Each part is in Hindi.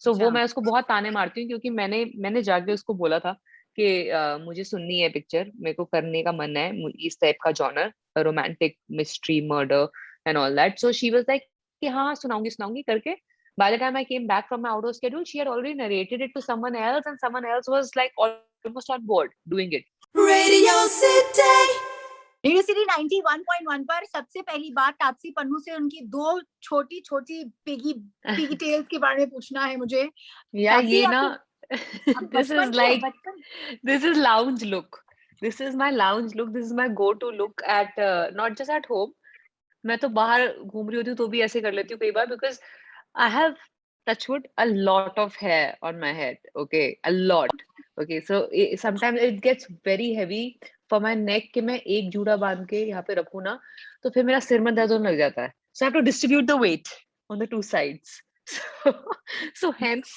सो वो अच्छा। मैं उसको बहुत ताने मारती हूँ, क्योंकि मैंने जाके उसको बोला था कि मुझे सुननी है पिक्चर, मेरे को करने का मन है इस टाइप का genre, romantic mystery murder and all that. So she was like कि हाँ सुनाऊंगी सुनाऊंगी करके, by the time I came back from my outdoor schedule, she had already narrated it to someone else, and someone else was like almost on board doing it. Radio City. Radio city 91.1 पर सबसे पहली बात तापसी पन्नू से उनकी दो छोटी छोटी पिगी पिगी टेल्स के बारे में पूछना है मुझे। Yeah, तापसी ये ना आपके अब this बचपन is की like बचपन this is lounge look. This is my lounge look. This is my go-to look at not just at home. मैं तो बाहर घूम रही होती हूँ तो भी ऐसे कर लेती हूँ कई बार, because I have, touch wood, a lot of hair on my head. Okay, a lot. Okay, so sometimes it gets very heavy for my neck कि मैं एक जूड़ा बांध के यहाँ पे रखूँ ना, तो फिर मेरा सिर में दर्द होने लग जाता है. So I have to distribute the weight on the two sides. So, so hence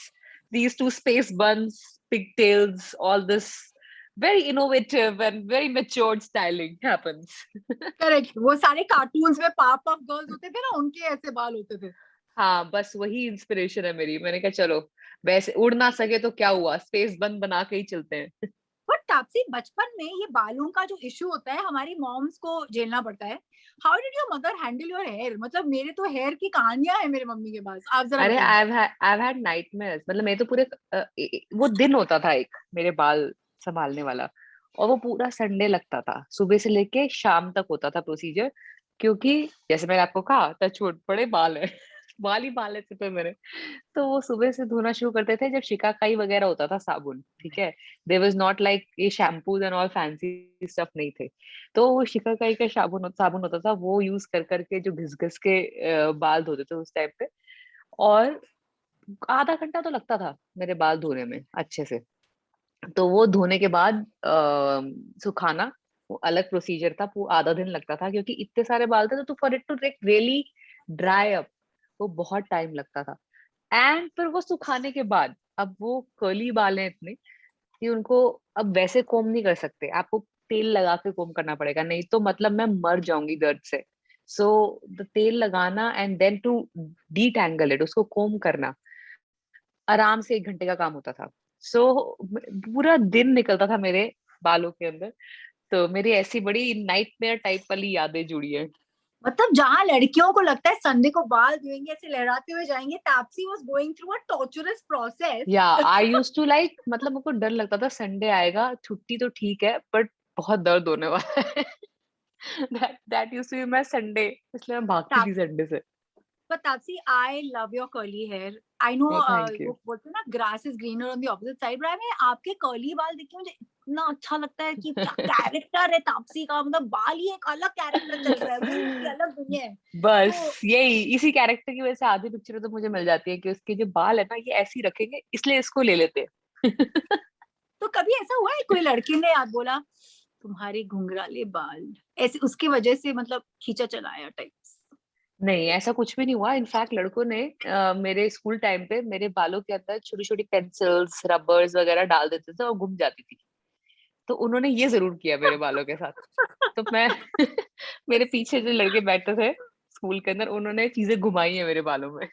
these two space buns, pigtails, all this very innovative and very matured styling happens. Correct, वो सारे कार्टून्स में पाप ऑफ गर्ल्स होते थे ना, उनके ऐसे बाल होते थे। हाँ, बस वही इंस्पिरेशन है मेरी। मैंने कहा चलो, वैसे उड़ ना सके तो क्या हुआ, स्पेस बन बना के ही चलते हैं। बट तापसी बचपन में ये बालों का जो इशू होता है हमारी मॉम्स को झेलना पड़ता है। How did your mother handle your hair? मतलब मेरे तो हेयर की कहानियां है मेरे मम्मी के पास, आप जरा अरे बताइए। आई हैव हैड नाइटमेयर्स, मतलब मैं तो पूरे वो दिन होता था एक मेरे बाल संभालने वाला, और वो पूरा संडे लगता था, सुबह से लेके शाम तक होता था प्रोसीजर, क्योंकि जैसे मैंने आपको कहा टचवुड बड़े बाल है बाल ही बाल है सिर पे मेरे। तो वो सुबह से धोना शुरू करते थे जब शिकाकाई वगैरह होता था साबुन, ठीक है। देयर वाज नॉट लाइक ये shampoos and all fancy stuff नहीं थे। तो वो शिकाकाई का साबुन होता था, वो यूज कर करके जो घिस घिस के बाल धोते थे उस टाइम पे। और आधा घंटा तो लगता था मेरे बाल धोने में अच्छे से। तो वो धोने के बाद सुखाना, वो अलग प्रोसीजर था, वो आधा दिन लगता था क्योंकि इतने सारे बाल थे, तो for it to really dry up वो बहुत टाइम लगता था। एंड फिर वो सुखाने के बाद, अब वो कर्ली बाल हैं इतने कि उनको अब वैसे कोम नहीं कर सकते, आपको तेल लगा के कोम करना पड़ेगा, नहीं तो मतलब मैं मर जाऊंगी दर्द से। सो द तेल लगाना एंड देन टू डीटैंगल इट, उसको कोम करना आराम से 1 घंटे का काम होता था। सो पूरा दिन निकलता था मेरे बालों के अंदर। तो मेरी ऐसी बड़ी नाइटमेयर टाइप वाली यादें जुड़ी है। मतलब जहाँ लड़कियों को लगता है संडे को बाल धोएंगे ऐसे लहराते हुए जाएंगे, Taapsee was going through a torturers process. या आई यूज्ड टू लाइक, मतलब मेरे को डर लगता था संडे आएगा, छुट्टी तो ठीक है बट बहुत दर्द होने वाला है। That used to be my Sunday, इसलिए मैं भागती थी संडे से। But Tapsi, I love your curly hair. I know thank you. वो बोलते हैं ना grass is greener on the opposite side, but मैं आपके curly बाल देख के मुझे इतना अच्छा लगता है कि क्या कैरेक्टर है तापसी का, मतलब बाल ही एक अलग कैरेक्टर चल रहा है, वो उसकी अलग दुनिया है। बस तो यही, इसी कैरेक्टर की वजह से आधी पिक्चर तो मुझे मिल जाती है कि उसके जो बाल है ना ये ऐसे ही रखेंगे, इसलिए इसको ले लेते हैं। तो कभी ऐसा हुआ है कोई लड़की ने आप बोला तुम्हारे घुंघराले बाल ऐसे उसकी वजह से मतलब खींचा चलाया टाइप्स? नहीं, ऐसा कुछ भी नहीं हुआ। इनफैक्ट लड़कों ने मेरे स्कूल टाइम पे मेरे बालों के अंदर छोटी-छोटी पेंसिल्स, रबर्स वगैरह डाल देते थे और घूम जाती थी। तो उन्होंने ये ज़रूर किया मेरे बालों के साथ। तो मैं मेरे पीछे जो लड़के बैठते थे स्कूल के अंदर, उन्होंने चीज़ें घुमाई हैं मेरे बालों में।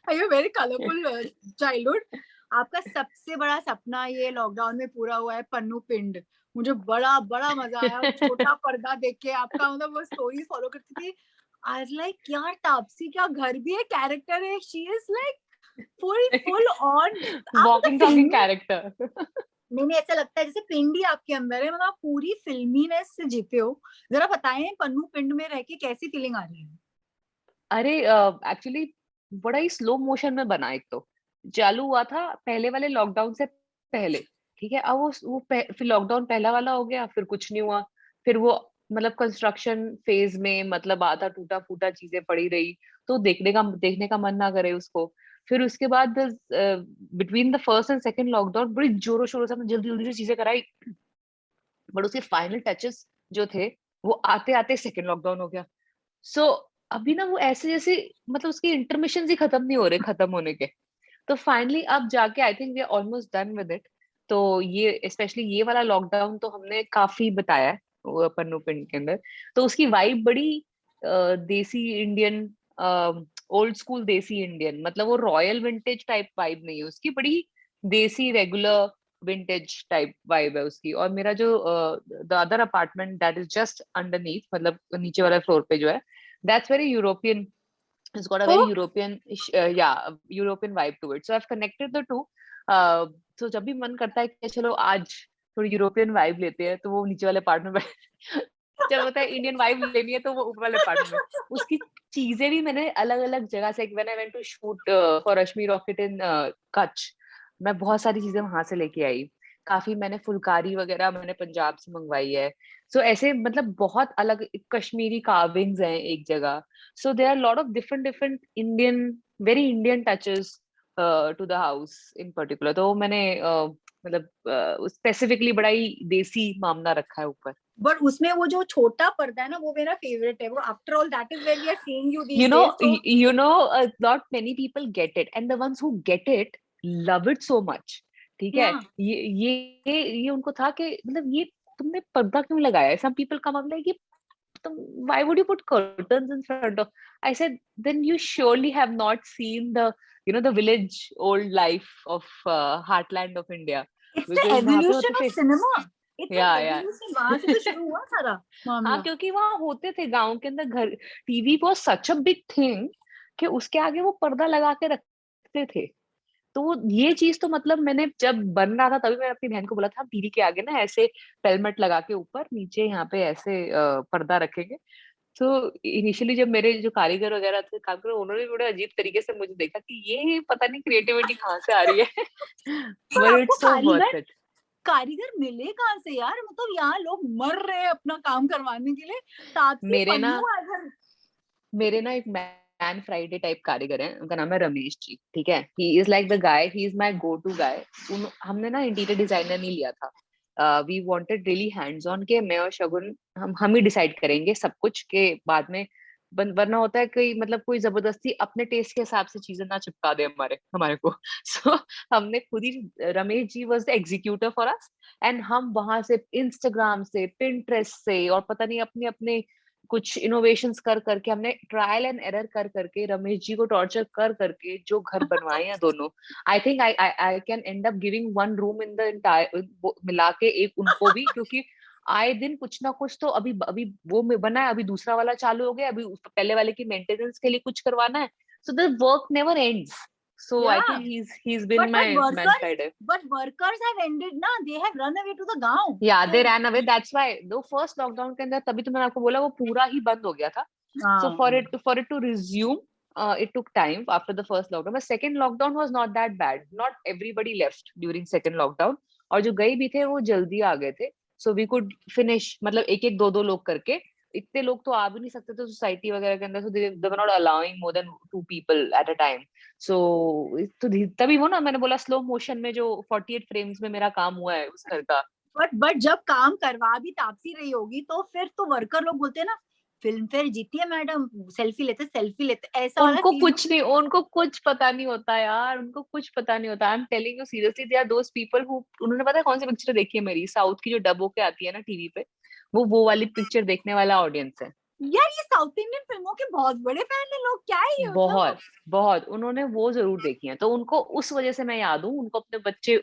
अरे वेरी कलरफुल चाइल्डहुड। आपका सबसे बड़ा सपना ये लॉकडाउन में पूरा हुआ है, पन्नू पिंड। मुझे बड़ा बड़ा मजा आया छोटा पर्दा देख के, आपका मतलब वो स्टोरी फॉलो करती थी। आई वाज लाइक यार तापसी क्या घर भी है, कैरेक्टर है, she is like full on. आप मतलब वॉकिंग टॉकिंग फिल्मी, कैरेक्टर। मैंने ऐसा लगता है जैसे पिंड ही आपके अंदर है, मतलब आप पूरी फिल्मीनेस से जीते हो। जरा बताएं पन्नू पिंड में रह के कैसी फीलिंग आ रही है? अरे एक्चुअली बड़ा ही स्लो मोशन में बना। एक तो चालू हुआ था पहले वाले लॉकडाउन से पहले, ठीक है। अब फिर लॉकडाउन पहला वाला हो गया, फिर कुछ नहीं हुआ। फिर वो मतलब कंस्ट्रक्शन फेज में, मतलब आधा टूटा फूटा चीजें पड़ी रही, तो देखने का मन ना करे उसको। फिर उसके बाद between the first and second lockdown बड़ी जोरों शोरों से हमने जल्दी जल्दी से चीजें कराई, बट उसके फाइनल टचेस जो थे वो आते आते सेकंड लॉकडाउन हो गया। सो अभी ना वो ऐसे जैसे, मतलब उसके इंटरमिशन ही खत्म नहीं हो रहे खत्म होने के। तो फाइनली अब जाके I think we are almost done with it. तो ये स्पेशली ये वाला लॉकडाउन तो हमने काफी बताया है पन्नू पिंड के अंदर। तो उसकी वाइब बड़ी देसी इंडियन ओल्ड स्कूल देसी इंडियन, मतलब वो रॉयल विंटेज टाइप वाइब नहीं है उसकी, बड़ी देसी रेगुलर विंटेज टाइप वाइब है उसकी। और मेरा जो the other apartment that is just underneath, मतलब नीचे वाला फ्लोर पे जो है, that's very European, it's got a very Oh, European vibe to it, so I've connected the two. So जब भी मन करता है कि चलो आज थोड़ी यूरोपियन वाइब लेते हैं, तो वो नीचे वाले पार्ट में जब होता है इंडियन वाइब लेनी है तो वो ऊपर वाले पार्ट में। उसकी चीजें भी मैंने अलग अलग जगह से, when I went to shoot for Rashmi Rocket in Kutch, मैं बहुत सारी चीजें वहां से लेके आई। काफी मैंने फुलकारी वगैरह मैंने पंजाब से मंगवाई है। सो ऐसे मतलब बहुत अलग कश्मीरी कार्विंग्स हैं एक जगह। So there are a lot of different Indian, very Indian touches to the house in particular. तो मैंने मतलब स्पेसिफिकली बड़ा ही देसी मामला रखा है ऊपर। बट उसमें वो जो छोटा पर्दा है ना, वो मेरा फेवरेट है। वो after all that is where we are seeing you You these know, days. तो you know, not many people get it, and the ones who get it love it so much. ठीक है, या ये उनको था कि मतलब ये तुमने पर्दा क्यों लगाया है? Some people come up like, why would you put curtains in front of? I said, then you surely have not seen the, the village old life of heartland of India, it's the because वहां पे होते एवोल्यूशन ऑफ थे। सिनेमा। इट्स एन या एवोल्यूशन, वहां से तो शुरू हुआ सारा हाँ, मामला। क्योंकि वहां होते थे गांव के अंदर घर, TV was such a big thing कि उसके आगे वो पर्दा लगा के रखते थे। तो ये चीज तो मतलब मैंने जब बन रहा था तभी मैंने अपनी बहन को बोला था, टीवी के आगे ना ऐसे पेलमेट लगा के ऊपर नीचे यहाँ पे ऐसे पर्दा रखेंगे। तो इनिशियली जब मेरे जो कारीगर वगैरह थे काम कर, उन्होंने भी बड़े अजीब तरीके से मुझे देखा कि ये पता नहीं क्रिएटिविटी कहाँ से आ रही है। पर बट आपको इट्स सो वर्थ इट। कारीगर मिले कहाँ से यार? मतलब यहाँ लोग मर रहे हैं अपना काम करवाने के लिए। तापसी मेरे ना पन्नू अगर मेरे ना एक मैन फ्राइडे टाइप कारीगर है, उनका नाम है रमेश जी। ठीक है, he is like the guy, he is my go to guy. हमने ना इंटीरियर डिजाइनर नहीं लिया था, we wanted really hands on, के मैं और शगुन हम ही डिसाइड करेंगे सब कुछ के बाद में। वरना होता है कोई मतलब कोई जबरदस्ती अपने टेस्ट के हिसाब से चीजें ना चिपका दे हमारे हमारे को। सो हमने खुद ही, Ramesh ji was the executor for us, and हम वहां से इंस्टाग्राम से, पिंटरेस्ट से, और पता नहीं अपने अपने कुछ इनोवेशंस कर करके, हमने ट्रायल एंड एरर कर करके, रमेश जी को टॉर्चर कर करके जो घर बनवाए हैं दोनों। I think I can and up giving one room in the entire, मिला के एक उनको भी, क्योंकि आए दिन कुछ ना कुछ तो अभी अभी वो में बना है, अभी दूसरा वाला चालू हो गया, अभी पहले वाले की मेंटेनेंस के लिए कुछ करवाना है। So the work never ends. So I yeah think he's been but my man workers Friday. Have ended ना, they have run away to the गांव। Yeah, तो they ran away. That's why दो फर्स्ट लॉकडाउन के अंदर, तभी तो मैंने आपको बोला वो पूरा ही बंद हो गया था। So for it to resume, it took time after the first lockdown. But second lockdown was not that bad. Not everybody left during second lockdown. और जो गए भी थे वो जल्दी आ गए थे। So we could finish, मतलब एक एक दो दो लोग करके। इतने लोग तो आ भी नहीं सकते थे सोसाइटी वगैरह के अंदर, so they were not allowing more than 2 people at a time. So तो तभी वो ना मैंने बोला स्लो मोशन में जो 48 फ्रेम्स में मेरा काम हुआ है उस घर का। बट जब काम करवा भी तापसी रही होगी तो फिर तो वर्कर लोग बोलते हैं ना, फिल्म फेयर जीती है मैडम, सेल्फी लेते, ऐसा वाला उनको सीन। कुछ नहीं, उनको कुछ पता नहीं होता यार, उनको कुछ पता नहीं होता। I am telling you seriously, they are those people who, उन्होंने पता है कौन सी पिक्चर देखी है मेरी, साउथ की जो डब होके आती है ना टीवी पे, वो वाली पिक्चर देखने वाला ऑडियंस है। यार ये साउथ इंडियन फिल्मों के बहुत बड़े फैन है लोग, क्या है ये मतलब। बहुत बहुत उन्होंने वो जरूर देखी है, तो उनको उस वजह से मैं याद हूँ। उनको अपने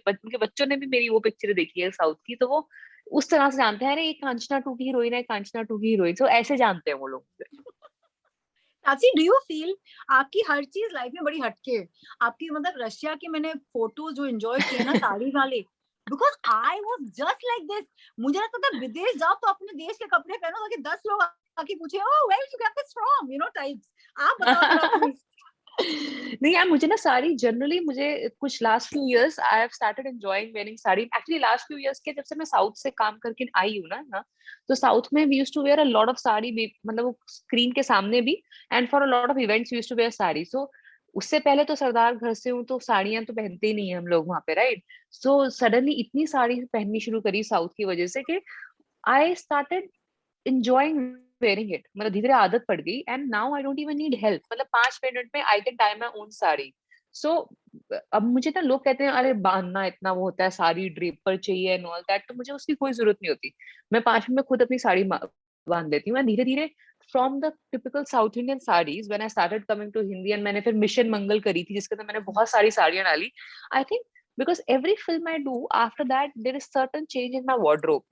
उनके बच्चों ने भी मेरी वो पिक्चर देखी है साउथ की, तो वो उस तरह से जानते हैं, अरे ये कांचना 2 की हीरोइन है, कांचना 2 की हीरोइन, तो ऐसे जानते हैं वो लोग। तापसी, डू यू फील आपकी हर चीज लाइफ में बड़ी हटके है? आपकी मतलब रशिया के मैंने फोटोज जो एंजॉय किए ना साड़ी वाले, because I was just like this. मुझे लगता था विदेश जाओ तो अपने देश के कपड़े पहनो ताकि 10 लोग आके पूछे, oh where you get this from, you know types. आप बताओ थोड़ा प्लीज। नहीं यार, मुझे ना साड़ी जनरली, मुझे कुछ last few years I have started enjoying wearing sari. Actually last few years के जब से मैं साउथ से काम करके आई हूँ ना, तो साउथ में we used to wear a lot of sari, मतलब वो स्क्रीन के सामने भी, and for a lot of events we used to wear sari. So उससे पहले तो सरदार घर से हूँ, तो साड़ियां तो पहनते ही नहीं है हम लोग वहां पे, राइट? सो सडनली इतनी साड़ी पहननी शुरू करी साउथ की वजह से कि I started enjoying wearing it, मतलब धीरे धीरे आदत पड़ गई, and now I don't even need help, मतलब 5 मिनट में I can tie my own sari. So अब मुझे ना लोग कहते हैं अरे बांधना इतना वो होता है, साड़ी ड्रेपर चाहिए एंड ऑल दैट, तो मुझे उसकी कोई जरूरत नहीं होती। मैं 5 मिनट में खुद अपनी साड़ी बांध लेती हूँ, धीरे धीरे from the typical South Indian saris when I started coming to Hindi, and मैंने फिर मिशन मंगल करी थी जिसके अंदर मैंने बहुत सारी साड़ियां डाली. I think because every film I do after that there is certain change in my wardrobe.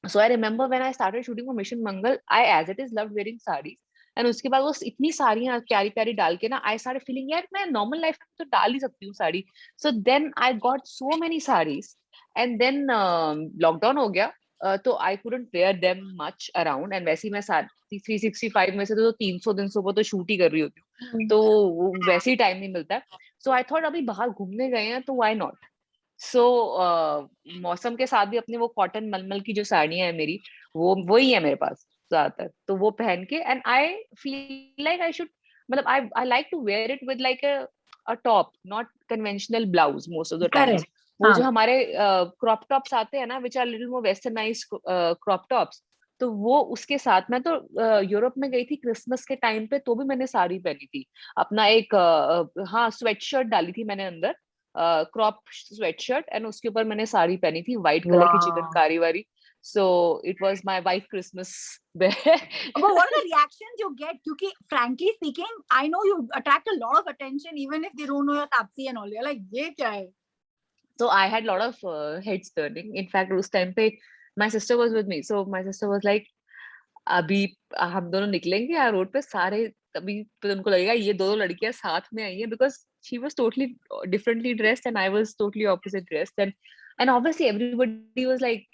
So I remember when I started shooting for Mission Mangal, I as it is loved wearing sarees. And उसके बाद वो इतनी साड़ियां प्यारी प्यारी डाल के ना, I started feeling यार मैं normal life में तो डाल ही सकती हूँ sari. So then I got so many sarees, and then lockdown हो गया, तो I couldn't wear them much around. And वैसे ही मैं 365 में से तो 300 दिन से वो तो शूट ही कर रही होती हूँ, तो वैसे ही टाइम नहीं मिलता है. So I thought अभी बाहर घूमने गए हैं तो why not. सो मौसम के साथ भी अपने वो कॉटन मलमल की जो साड़ियां है मेरी, वो वही है मेरे पास ज्यादातर, तो वो पहन के, and I feel like I should, मतलब I like to wear it with like a top, not conventional blouse most of the times. Correct. वो हाँ. जो हमारे क्रॉप टॉप्स आते हैं ना, which are little more westernize crop tops, तो वो उसके साथ. मैं तो यूरोप में गई थी क्रिसमस के टाइम पे, तो भी मैंने साड़ी पहनी थी. अपना एक हाँ स्वेट शर्ट डाली थी मैंने अंदर, क्रॉप स्वेटशर्ट, एंड उसके ऊपर मैंने साड़ी पहनी थी व्हाइट कलर की चिकनकारी वाली. So it was my wife Christmas. But what are the reactions you get? क्योंकि frankly speaking, I know you attract a lot of attention even if they don't know your Tapsi and all. You're like, ये क्या है? So I had a lot of heads turning. In fact, उस टाइम पे my sister was with me. So my sister was like, अभी हम दोनों निकलेंगे यार रोड पे सारे, तभी तो उनको लगेगा ये दो लड़कियां साथ में आई हैं, because she was totally differently dressed and I was totally opposite dressed. And obviously everybody was like,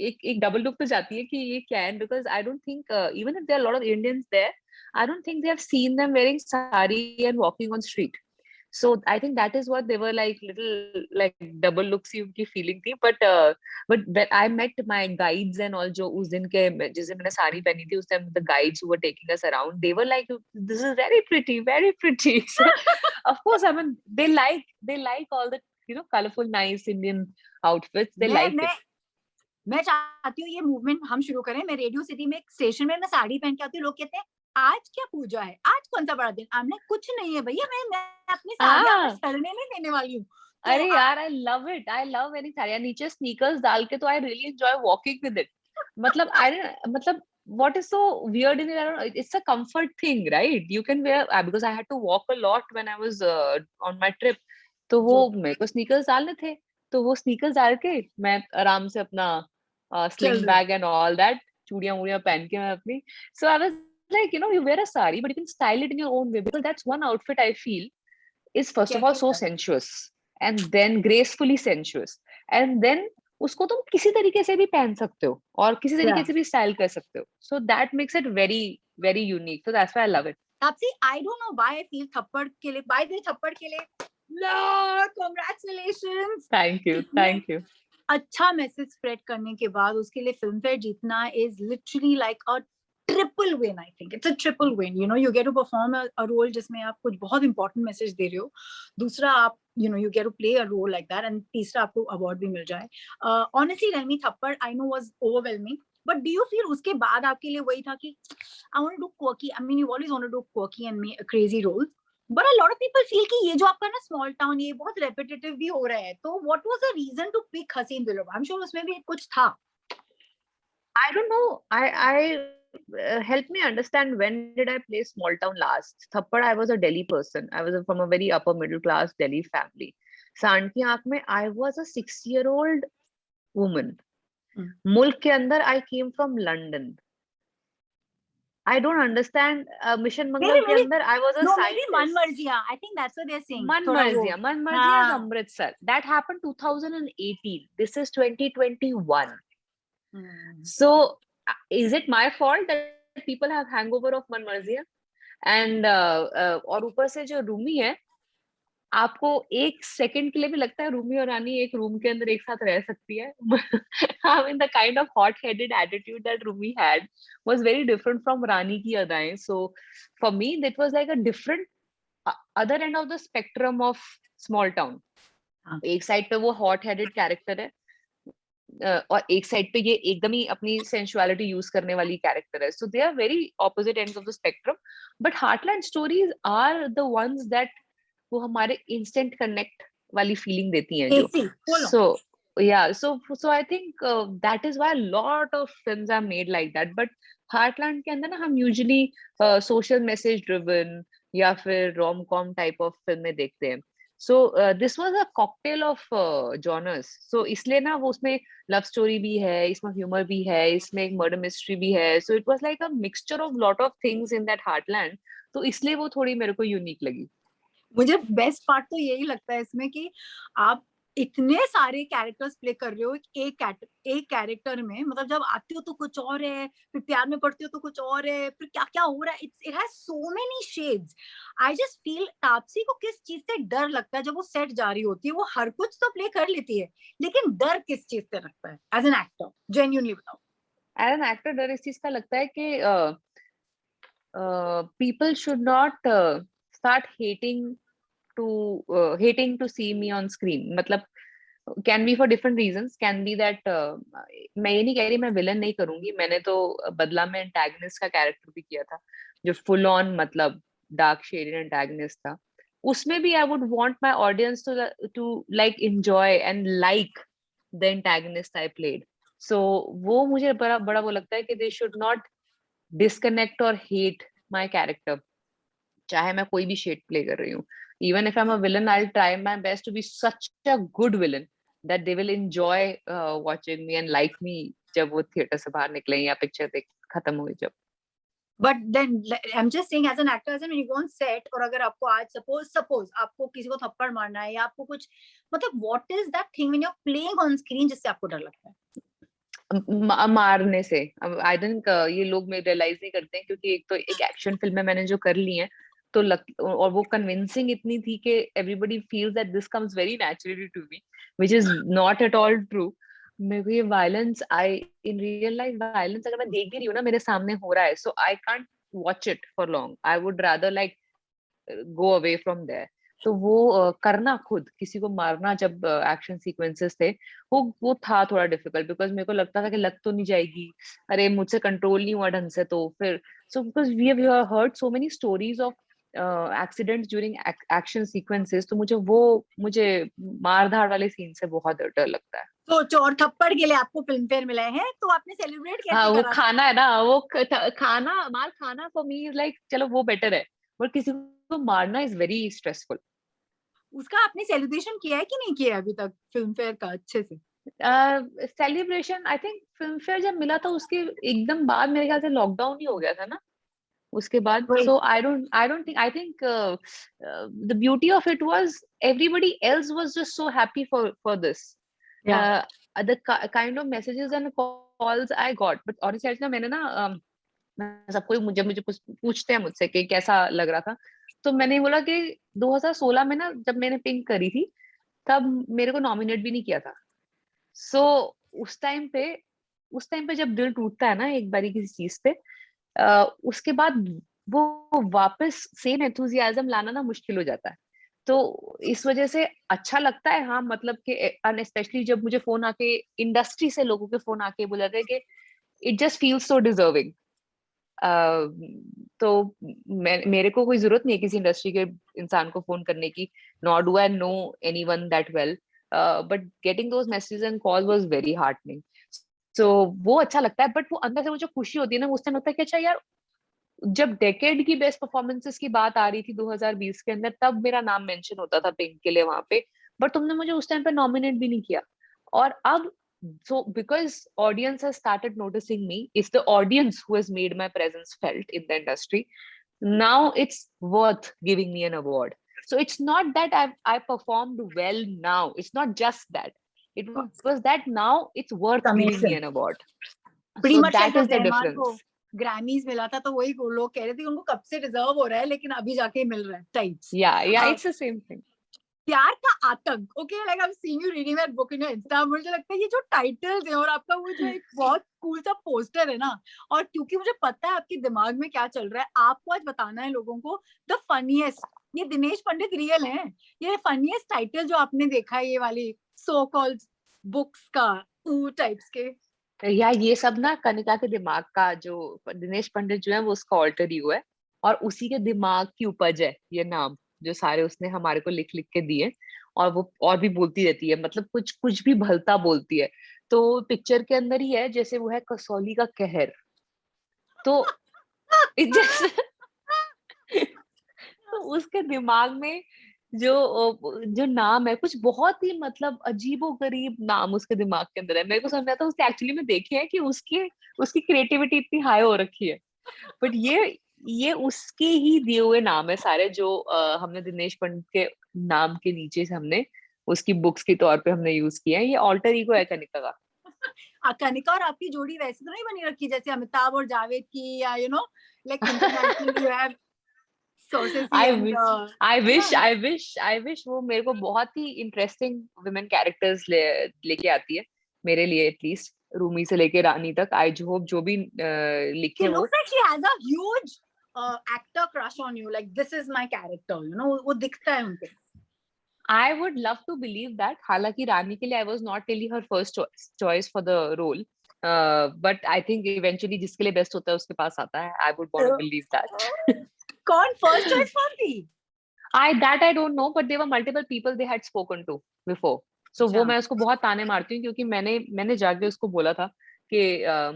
एक double look तो जाती है कि ये क्या है, because I don't think even if there are a lot of Indians there, I don't think they have seen them wearing sari and walking on street. So I think that is what they were like, little like double looks की feeling थी. But when I met my guides and all, जो उस दिन के जिस दिन मैंने साड़ी पहनी थी, उस time the guides who were taking us around, they were like, this is very pretty, very pretty. So of course, I mean, they like all the colorful nice Indian outfits. They like it. मैं चाहती हूँ ये मूवमेंट हम शुरू करें. मैं रेडियो सिटी में एक स्टेशन में मैं साड़ी पहन के आती हूँ, लोग कहते हैं आज क्या पूजा है, आज कौन सा बड़ा दिन. हमने कुछ नहीं है भैया, मैं अपनी साड़ी सड़ने नहीं देने वाली हूँ. अरे यार, I love it. I love wearing sari. नीचे sneakers डाल के तो I really enjoy walking with it. मतलब what is so weird in it? I don't know. It's a comfort thing, right? You can wear, because I had to walk a lot when I was on my trip. तो वो मेरे को sneakers डालने थे, तो वो sneakers डाल के मैं आराम से अपना sling bag and all that, चूड़ियां वूड़ियां पहन के मैं अपनी. So I was like, you wear a sari, but you can style it in your own way, because that's one outfit I feel is first of all so sensuous, and then gracefully sensuous, and then उसको तुम किसी तरीके से भी पहन सकते हो और किसी तरीके से भी स्टाइल कर सकते हो. So that makes it very very unique. So that's why I love it. Tapsi, I don't know why I feel थप्पड़ के लिए, by the way, थप्पड़ के लिए Lord, congratulations. Thank you. अच्छा मैसेज स्प्रेड करने के बाद उसके लिए फिल्म फेयर जीतना is literally like a triple win. I think it's a triple win. You get to perform a role जिसमें आप कुछ बहुत important message दे रहे हो. दूसरा आप you get to play a role like that, and तीसरा आपको award भी मिल जाए. Honestly, Rehmi, थप्पड़ I know was overwhelming. But do you feel उसके बाद आपके लिए वही था कि I want to do quirky. I mean, you always want to do quirky and crazy roles. But a lot of people feel कि ये जो आपका ना small town ये बहुत repetitive भी हो रहा है. तो what was the reason to pick Hasin Dilruba? I'm sure उसमें भी कुछ था. I don't know. I help me understand, when did I play small town last? Thappad, I was a Delhi person. I was from a very upper middle class Delhi family. सांड की आंख में I was a 6-year-old woman. मुल्क के अंदर I came from London. I don't understand. Mission Mangal के अंदर I was a scientist. Maybe Man Marziya. I think that's what they're saying. Man Marziya is Amritsar. That happened 2018. This is 2021. So is it my fault that people have hangover of Man Marziya? And और ऊपर से जो रूमी है, आपको एक सेकंड के लिए भी लगता है रूमी और रानी एक रूम के अंदर एक साथ रह सकती है. I mean, the kind of hot-headed attitude that Rumi had was very different from Rani ki adaएं. So for me, that was like a different other end of the spectrum of small town. एक साइड पे वो hot-headed character है, और एक साइड पे ये एकदम ही अपनी sensuality यूज करने वाली कैरेक्टर है. So they are very opposite ends of the spectrum. But heartland stories are the ones that वो हमारे instant connect वाली feeling देती हैं जो. So I think that is why a lot of films are made like that. But heartland के अंदर ना हम यूजुअली सोशल मैसेज ड्रिवन या फिर रोम कॉम टाइप ऑफ फिल्में देखते हैं. So this was a cocktail of genres. So इसलिए ना वो उसमें लव स्टोरी भी है, इसमें ह्यूमर भी है, इसमें एक मर्डर मिस्ट्री भी है. So it was like a mixture of lot of things in that heartland. तो इसलिए वो थोड़ी मेरे को यूनिक लगी. मुझे बेस्ट पार्ट तो यही लगता है इसमें कि आप इतने सारे कैरेक्टर्स प्ले कर रहे हो एक कैरेक्टर में. मतलब जब आते हो तो कुछ और है, फिर प्यार में पड़ते हो तो कुछ और है, फिर क्या क्या हो रहा है. It has so many shades. I just feel Taapsee को किस चीज से डर लगता है जब वो सेट जा रही होती है. वो हर कुछ तो प्ले कर लेती है, लेकिन डर किस चीज से लगता है एज एन एक्टर? जेन्युइनली बताओ. एज एन एक्टर डर इस चीज का लगता है कि people should not start hating to see me on screen. मतलब can be for different reasons. Can be that मैं ये नहीं कह रही मैं विलन नहीं करूंगी. मैंने तो बदला में एंटागनिस्ट का कैरेक्टर भी किया था जो फुल ऑन मतलब डार्क शेडेड एंटागनिस्ट था. उसमें भी I would want my audience to like enjoy and like the antagonist I played. So वो मुझे बड़ा बड़ा वो लगता है कि दे शुड नॉट डिस्कनेक्ट और हेट माय कैरेक्टर, चाहे मैं कोई भी शेड प्ले कर रही हूँ. Even if I am a villain I will try my best to be such a good villain that they will enjoy watching me and like me जब वो थिएटर से बाहर निकले या पिक्चर देख खत्म हुई जब. But then I am just saying as an actor, as an you go on set, और अगर आपको आज सपोज आपको किसी को थप्पड़ मारना है या आपको कुछ, मतलब what is that thing when you are playing on screen जिससे आपको डर लगता है? मारने से. आई थिंक ये लोग में रियलाइज नहीं करते हैं क्योंकि एक तो एक एक्शन फिल्म में मैंने जो कर ली है तो और वो कन्विंसिंग इतनी थी कि everybody feels that this comes very naturally to me, which is not at all true. मेरे को ये violence, I in real life violence अगर मैं देख भी रही हूँ ना मेरे सामने हो रहा है, so I can't watch it for long. I would rather like go away from there. तो वो करना खुद किसी को मारना जब एक्शन सीक्वेंसेस थे वो था थोड़ा डिफिकल्ट बिकॉज मेरे को लगता था कि लग तो नहीं जाएगी, अरे मुझसे कंट्रोल नहीं हुआ ढंग से. तो फिर so because we have heard so many stories of accidents during action sequences, तो मुझे मार धाड़ वाले सीन से बहुत डर लगता है. तो चोर थप्पड़ के लिए आपको फिल्म फेयर मिला है, तो आपने सेलिब्रेट हाँ, कैसे वो करा? खाना है ना, वो खाना मार खाना फॉर मी इज लाइक चलो वो बेटर है, पर किसी को मारना इज वेरी स्ट्रेसफुल. उसका आपने सेलिब्रेशन किया है कि नहीं किया अभी तक फिल्म फेयर का अच्छे से? Celebration I think film fair जब मिला था उसके एकदम बाद मेरे ख्याल से लॉकडाउन ही हो गया था ना उसके बाद. वही. So I don't think, I think the beauty of it was everybody else was just so happy for this. Yeah. The kind of messages and calls I got, but honestly ना मैंने ना सबको मुझे पूछते हैं मुझसे कि कैसा लग रहा था, तो मैंने बोला कि 2016 में ना जब मैंने पिंक करी थी तब मेरे को नॉमिनेट भी नहीं किया था. सो उस टाइम पे जब दिल टूटता है ना एक बारी किसी चीज पे, उसके बाद वो वापस सेम एंथुजियाज्म लाना ना मुश्किल हो जाता है. तो इस वजह से अच्छा लगता है, हाँ मतलब कि स्पेशली जब मुझे फोन आके इंडस्ट्री से लोगों के फोन आके बोल जाते हैं कि it just feels so deserving. तो मेरे को कोई जरूरत नहीं है किसी इंडस्ट्री के इंसान को फोन करने की, nor do I know anyone that well, but getting those messages and call was very heartening. So वो अच्छा लगता है, बट वो अंदर से वो जो खुशी होती है ना उस टाइम लगता है कि अच्छा यार जब डेकेड की बेस्ट परफॉर्मेंसेस की बात आ रही थी 2020 के अंदर तब मेरा नाम मेंशन होता था पिंक के लिए वहां पे, बट तुमने मुझे उस टाइम पे नॉमिनेट भी नहीं किया. और अब so because audience has started noticing me, it's the audience who has made my presence felt in the industry. Now it's worth giving me an award. So it's not that I performed well now, it's not just that, it was that now it's worth giving me an award. Pretty So much like that जब is the रहमान को difference. ग्रैमीज मिला था तो वही लोग कह रहे थे कि उनको कब से डिजर्व हो रहा है लेकिन अभी जाके मिल रहा है types. Yeah, it's the same thing. प्यार का आतंक. Okay, like I am seeing you reading that book in your Insta. मुझे लगता है ये जो टाइटल्स है और आपका वो जो एक बहुत कूल सा पोस्टर है ना, और क्योंकि मुझे पता है आपके दिमाग में क्या चल रहा है, आपको आज बताना है लोगों को द फनीएस्ट. ये दिनेश पंडित रियल है. ये फनीएस्ट टाइटल जो आपने देखा है ये वाली सो कॉल्ड बुक्स का टाइप्स के. यार ये सब ना कनिका के दिमाग का, जो दिनेश पंडित जो है वो उसका ऑल्टर ईगो है और उसी के दिमाग की उपज है ये नाम जो सारे उसने हमारे को लिख लिख के दिए. और वो और भी बोलती रहती है, मतलब कुछ कुछ भी भलता बोलती है. तो पिक्चर के अंदर ही है, जैसे वो है कसौली का कहर. तो it just तो उसके दिमाग में जो जो नाम है कुछ बहुत ही मतलब अजीबोगरीब नाम उसके दिमाग के अंदर है। मेरे को समझ आता है उसने एक्चुअली में देखे हैं कि उसकी उसकी क्रिएटिविटी इतनी हाई हो रखी है। बट ये उसके ही दिए हुए नाम है सारे, जो हमने दिनेश पंडित के नाम के नीचे से हमने उसकी बुक्स के तौर पे हमने यूज किया है। ये ऑल्टर ईगो है कनिका का। कनिका और आपकी जोड़ी वैसे तो नहीं बनी रखी जैसे अमिताभ और जावेद की, yeah you know like international you have सोसेसी I and wish I wish I wish I wish वो मेरे को बहुत ही इंटरेस्टिंग वुमेन कैरेक्टर्स लेके आती है, मेरे लिए एटलीस्ट। रूमी से लेके रानी तक आई होप जो भी लिखे she वो। looks like she has a huge actor crush on you, like this is my character, you know, वो दिखता है उनके। I would love to believe that. हालांकि रानी के लिए I was not really her first choice for the role. But I think eventually जिसके लिए बेस्ट होता है उसके पास आता है। I would want to believe that. कौन फर्स्ट चॉइस कौन थी? I don't know, but there were multiple people they had spoken to before. So वो मैं उसको बहुत ताने मारती हूँ क्योंकि मैंने जाके उसको बोला था कि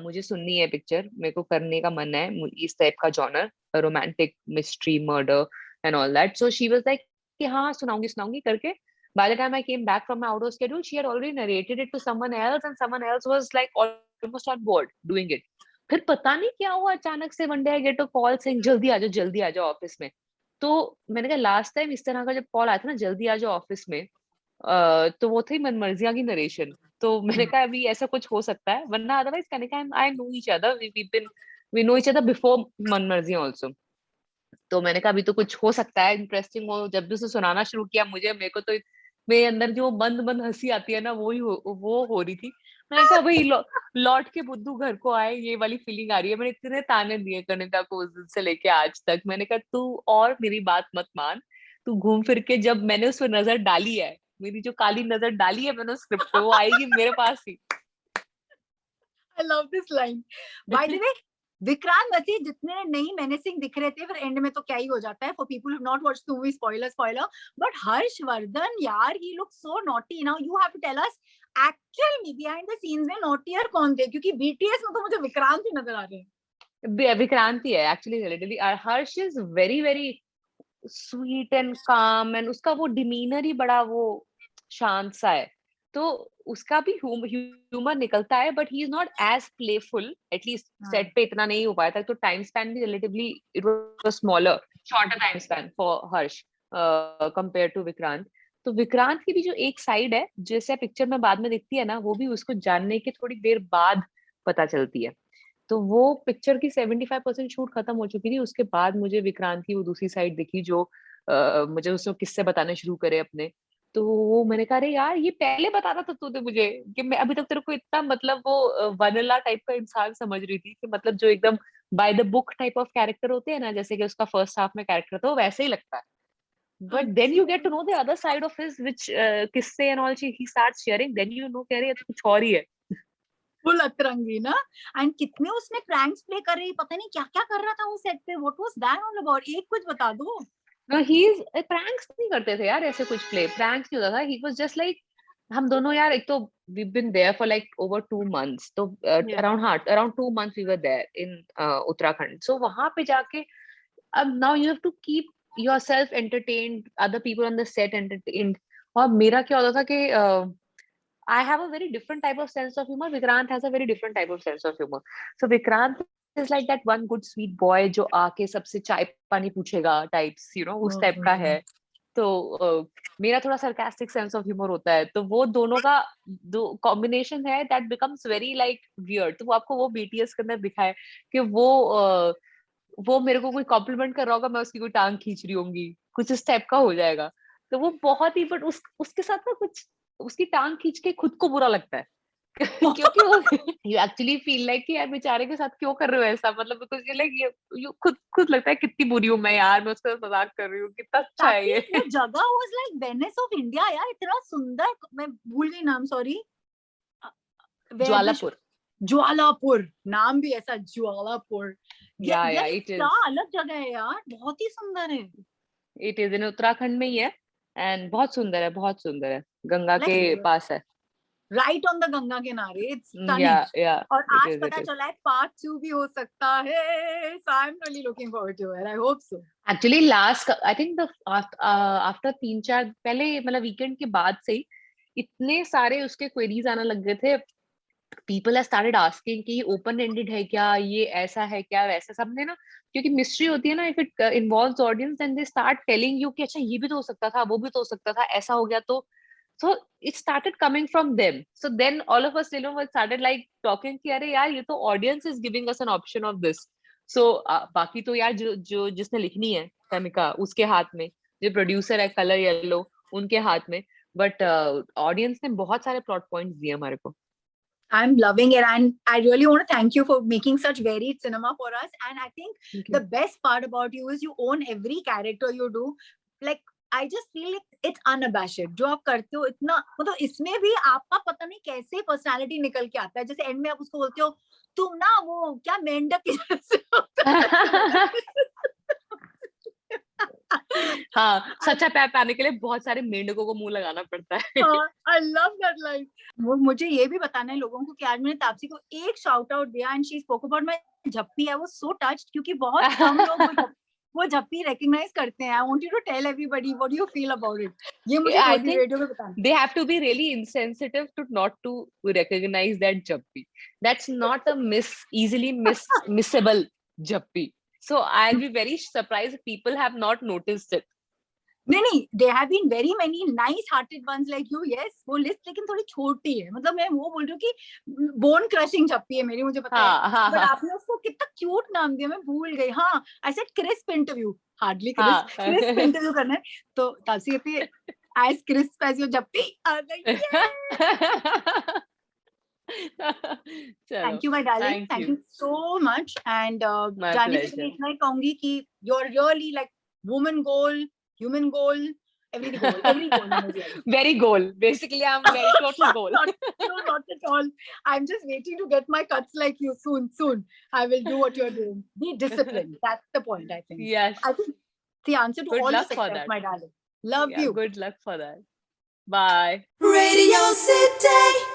मुझे सुननी है पिक्चर, मेरे को करने का मन है इस टाइप का genre, romantic mystery murder and all that. So she was like कि हाँ सुनाऊंगी सुनाऊंगी करके। By the time I came back from my outdoor schedule, she had already narrated it to someone else, and someone else was like almost on board doing it. फिर पता नहीं क्या हुआ, अचानक से one day I get a call saying जल्दी आ जाओ ऑफिस में। तो मैंने कहा लास्ट टाइम इस तरह का जब कॉल आया था ना जल्दी आ जाओ ऑफिस में, तो वो थी मनमर्जियां की नरेशन। तो मैंने कहा अभी ऐसा कुछ हो सकता है, वरना otherwise Kanika and I know each other, we know each other before Manmarziyaan also. तो मैंने कहा अभी तो कुछ हो सकता है इंटरेस्टिंग हो। जब भी उसे सुनाना शुरू किया मुझे, मेरे को तो मेरे अंदर जो बंद बंद हंसी आती है ना वो हो रही थी। मैंने कहा भाई लौट के बुद्धू घर को आए, ये वाली फीलिंग आ रही है। मैंने इतने ताने दिए कनिका को उस दिन से लेके आज तक। मैंने कहा तू और मेरी बात मत मान, तू घूम फिर के जब मैंने उस पर नजर डाली है, मेरी जो काली नजर डाली है मैंने स्क्रिप्ट पे, वो आएगी मेरे पास ही। I love this line. By the way, Vikrant मसीह जितने नहीं मेनेसिंग दिख रहे थे, फिर एंड में तो क्या ही हो जाता है। For people who not watched the movie, spoiler, but Harshvardhan यार, he looks so naughty. Now you have to tell us actual में बिहाइंड द सीन्स में नॉटियर कौन थे, क्योंकि बीटीएस में तो मुझे विक्रांत ही नजर आ रहे हैं। विक्रांत ही है actually relatively. Harsh is very very sweet and काम, एंड उसका वो डिमीनर ही बड़ा वो शांत सा है। तो उसका भी ह्यूमर निकलता है, but he is not as playful, at least set पे इतना नहीं हो पाया था। तो टाइम स्पैन भी relatively it was smaller, shorter time span for Harsh compare to Vikrant. तो विक्रांत की भी जो एक साइड है जैसे पिक्चर में बाद में दिखती है ना, वो भी उसको जानने के थोड़ी देर बाद पता चलती है। तो वो पिक्चर की 75% शूट खत्म हो चुकी थी, उसके बाद मुझे विक्रांत की वो दूसरी साइड दिखी जो मुझे उसने किस्से बताने शुरू करे अपने। तो वो मैंने कहा अरे यार ये पहले बताना था तूने मुझे, कि मैं अभी तक तेरे को इतना मतलब वो वनीला टाइप का इंसान समझ रही थी, कि मतलब जो एकदम by the book type of character होते हैं ना, जैसे कि उसका फर्स्ट हाफ में कैरेक्टर था वो वैसे ही लगता है। But then you get to know the other side of his which किस्से and all he starts sharing, then you know कह रही है तो कुछ और ही है। फुल अतरंगी ना। एंड कितने उसने प्रैंक्स प्ले कर रही, पता नहीं क्या क्या कर रहा था वो सेट पे। What was that all about? एक कुछ बता दो। No, he's प्रैंक्स नहीं करते थे यार, ऐसे कुछ प्ले प्रैंक्स नहीं होता था। ही वाज जस्ट लाइक हम दोनों यार, एक तो we been there for like over 2 months, तो around 2 months we were there in Uttarakhand. So वहां पे जाके अब now you have to keep yourself entertained, other people on the set entertained. और मेरा क्या होता था कि I have a very different type of sense of humor. Vikrant has a very different type of sense of humor. So Vikrant is like that one good sweet boy जो आके सबसे चाय पानी पूछेगा types, you know, उस type का है। तो मेरा थोड़ा sarcastic sense of humor होता है। तो वो दोनों का दो combination है that becomes very like weird। तो वो आपको वो BTS के अंदर दिखाए कि वो मेरे को कोई कॉम्प्लीमेंट कर रहा होगा, मैं उसकी कोई टांग खींच रही होंगी, कुछ इस टाइप का हो जाएगा। तो वो बहुत ही, बट उसके साथ ना कुछ उसकी टांग खींच के खुद को बुरा लगता है। क्योंकि वो यू एक्चुअली फील लाइक कि यार बेचारे के साथ क्यों कर रहे हो ऐसा, मतलब बिकॉज़ यू लाइक यू खुद लगता है कितनी बुरी हूं मैं यार, मैं उसका मजाक कर रही हूँ, कितना अच्छा है ये। वो जगह was like Venice of India यार, इतना सुंदर। मैं भूल गई नाम, सॉरी। ज्वालापुर। ज्वालापुर नाम भी ऐसा, ज्वालापुर। या इट क्या इज अलग जगह है यार, बहुत ही सुंदर है। इट इज इन उत्तराखंड में ही है, एंड बहुत सुंदर है, बहुत सुंदर है, गंगा के लाइक पास है। right on the गंगा किनारे. It's stunning. Yeah, और it आज is, पता it is. चला है part 2 भी हो सकता है. So I'm really looking forward to it. I hope so. Actually, I think the after 3-4 पहले मतलब वीकेंड के बाद से ही इतने सारे उसके क्वेरीज आना लग गए थे. People have started asking कि ये open ended है क्या, ये ऐसा है क्या, वैसा. सबने ना, क्योंकि मिस्ट्री होती है ना, if it involves audience, then they start telling you कि अच्छा ये भी तो हो सकता था, वो भी तो हो सकता था, ऐसा हो गया तो. So it started coming from them. So then all of us, started like talking कि अरे यार ये तो audience is giving us an option of this. So बाकी तो यार जो जिसने लिखनी है तमिका, उसके हाथ में, जो प्रोड्यूसर है कलर येलो, उनके हाथ में. बट ऑडियंस ने बहुत सारे प्लॉट पॉइंट्स दिए हमारे को. I'm loving it, and I really want to thank you for making such varied cinema for us. And I think the best part about you is you own every character you do. Like, I just feel like it's unabashed. जो आप करते हो इतना, मतलब इसमें भी आपका पता नहीं कैसे पर्सनालिटी निकल के आता है. जैसे एंड में आप उसको बोलते हो तुम ना वो क्या मेंढक की जैसे हाँ, सच्चा पैर पाने के लिए बहुत सारे मेंढकों को मुंह लगाना पड़ता है. I love that line. वो मुझे ये भी बताना है लोगों को कि आज मैंने तापसी को एक शाउट आउट दिया and she spoke about my झप्पी. I was so touched क्योंकि बहुत कम लोग वो झप्पी recognize करते हैं. I want you to tell everybody what do you feel about it. ये मुझे I रोज think रेडियो में बताना. they have to be really insensitive to not to recognize that jappi. That's not a easily missable jappi. So I'll be very surprised if people have not noticed it. नहीं, there have been very many nice-hearted ones like you. Yes, वो लिस्ट लेकिन थोड़ी छोटी है. मतलब मैं वो बोल रही हूँ कि bone crushing झप्पी है मेरी, मुझे पता है. But आपने उसको कितना क्यूट नाम दिया, मैं भूल गई. हाँ, I said crisp interview. Hardly crisp. Crisp interview करना है. तो तापसी कहती है as crisp as your झप्पी. I was like, yeah. Thank you, my darling. Thank you so much. And जाने से पहले इतना ही कहूंगी कि you're really like woman goal, human goal, every goal. Very goal. Basically, I'm very total goal. Not at all. I'm just waiting to get my cuts like you soon. I will do what you're doing. Be disciplined. That's the point, I think. Yes. I think the answer to all your success, my darling. Love you. Good luck for that. Bye. Radio City.